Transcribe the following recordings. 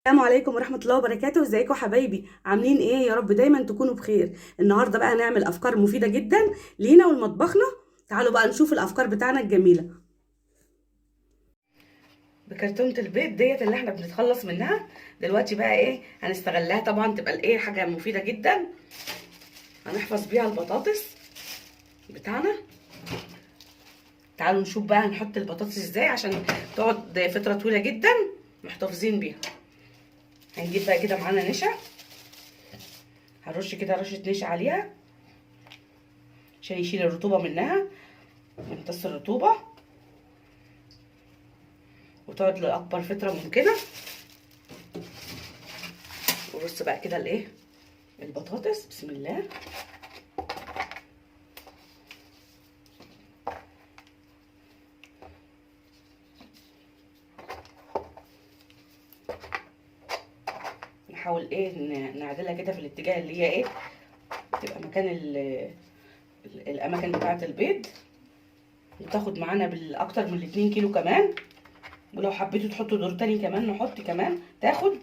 السلام عليكم ورحمة الله وبركاته. ازيكم حبايبي؟ عاملين ايه؟ يا رب دايما تكونوا بخير. النهارده بقى هنعمل افكار مفيدة جدا لينا ولمطبخنا. تعالوا بقى نشوف الافكار بتاعنا الجميلة. بكرتونة البيض ديت اللي احنا بنتخلص منها دلوقتي بقى ايه هنستغلها، طبعا تبقى الايه حاجة مفيدة جدا. هنحفظ بيها البطاطس بتاعنا. تعالوا نشوف بقى هنحط البطاطس ازاي عشان تقعد فترة طويلة جدا محتفظين بيها. هنجيب بقى كده معانا نشا، هنرش كده رشة نشا عليها عشان يشيل الرطوبة منها ويمتص الرطوبة وتقعد لأكبر فترة ممكنة. ورص بقى كده الايه البطاطس، بسم الله. نحاول ايه نعدلها كده في الاتجاه اللي هي ايه تبقى مكان الاماكن بتاعه البيض، وتاخد معانا بالاكتر من 2 كيلو كمان. ولو حبيتوا تحطوا دور تاني كمان نحط كمان، تاخد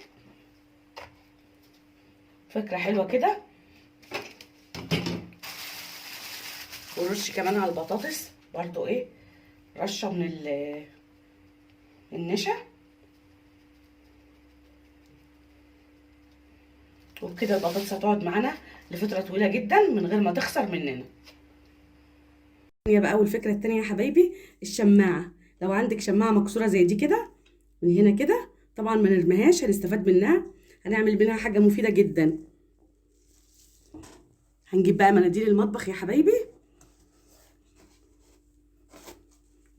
فكره حلوه كده. ورش كمان على البطاطس برضو ايه رشه من النشا، وبكده البطاطس هتقعد معانا لفتره طويله جدا من غير ما تخسر مننا. هي بقى اول فكره التانية يا حبايبي الشماعه. لو عندك شماعه مكسوره زي دي كده من هنا كده، طبعا ما نرميهاش، هنستفاد منها، هنعمل منها حاجه مفيده جدا. هنجيب بقى مناديل المطبخ يا حبايبي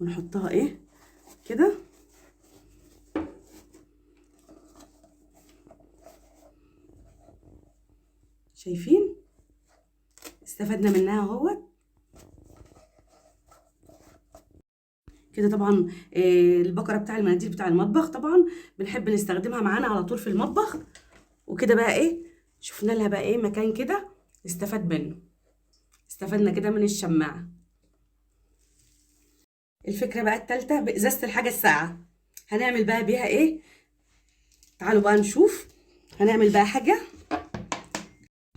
ونحطها ايه كده، شايفين؟ استفدنا منها اهوت كده. طبعا البكره بتاع المناديل بتاع المطبخ طبعا بنحب نستخدمها معانا على طول في المطبخ. وكده بقى ايه شفنا لها بقى ايه مكان كده نستفاد منه. استفدنا كده من الشماعه. الفكره بقى التالتة بازازه الحاجه الساقعه، هنعمل بقى بيها ايه؟ تعالوا بقى نشوف. هنعمل بقى حاجه،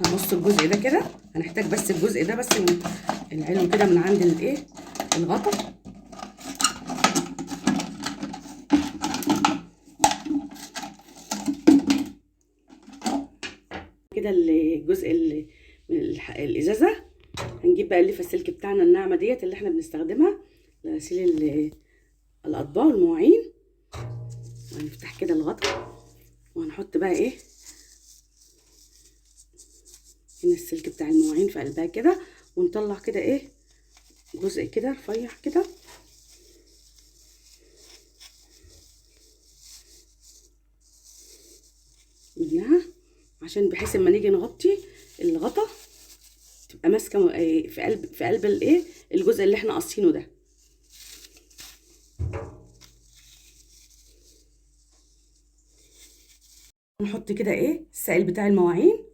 هنقص الجزء ده كده، هنحتاج بس الجزء ده بس العلم كده من عند الايه الغطا. كده الجزء من الازازه. هنجيب بقى الليفه السلك بتاعنا الناعمه ديت اللي احنا بنستخدمها لغسيل الاطباق والمواعين، وهنفتح كده الغطا وهنحط بقى ايه هنا السلك بتاع المواعين في قلبها كده، ونطلع كده ايه جزء كده رفيع كده منها، عشان بحيث اما نيجي نغطي الغطا تبقى ماسكه في قلب الايه الجزء اللي احنا قاصينه ده. نحط كده ايه السائل بتاع المواعين،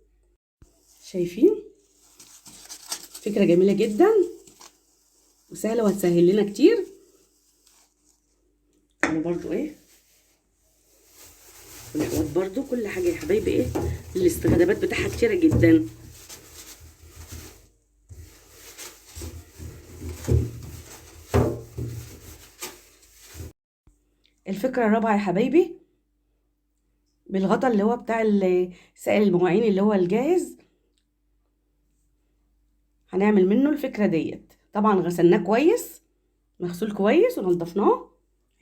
شايفين؟ فكره جميله جدا وسهله وهتسهل لنا كتير. وبرده ايه ونعوض برده كل حاجه يا حبايبي ايه الاستخدامات بتاعها كتيره جدا. الفكره الرابعه يا حبايبي بالغطا اللي هو بتاع سائل المواعين اللي هو الجاهز، هنعمل منه الفكره ديت. طبعا غسلناه كويس، مغسول كويس ونضفناه.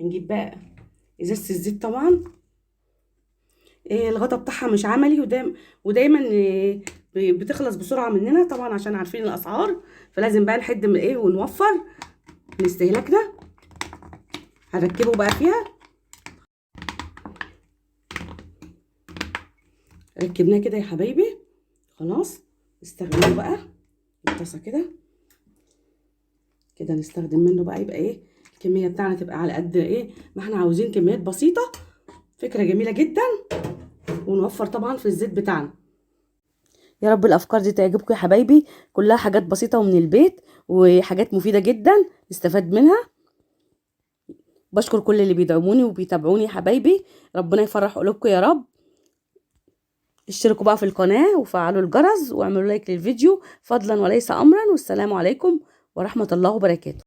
هنجيب بقى ازازه الزيت طبعا الغطا بتاعها مش عملي، ودايما بتخلص بسرعه مننا طبعا عشان عارفين الاسعار، فلازم بقى نحد من ايه ونوفر من استهلاكنا. هنركبه بقى فيها، ركبناه كده يا حبايبي خلاص. نستخدمه بقى الطاسه كده كده، نستخدم منه بقى يبقى ايه الكميه بتاعنا تبقى على قد ايه ما احنا عاوزين، كميات بسيطه. فكره جميله جدا ونوفر طبعا في الزيت بتاعنا. يا رب الافكار دي تعجبكم يا حبايبي، كلها حاجات بسيطه ومن البيت وحاجات مفيده جدا نستفاد منها. بشكر كل اللي بيدعموني وبيتابعوني يا حبايبي، ربنا يفرح قلوبكم يا رب. اشتركوا بقى في القناة وفعلوا الجرس واعملوا لايك للفيديو فضلا وليس امرا، والسلام عليكم ورحمة الله وبركاته.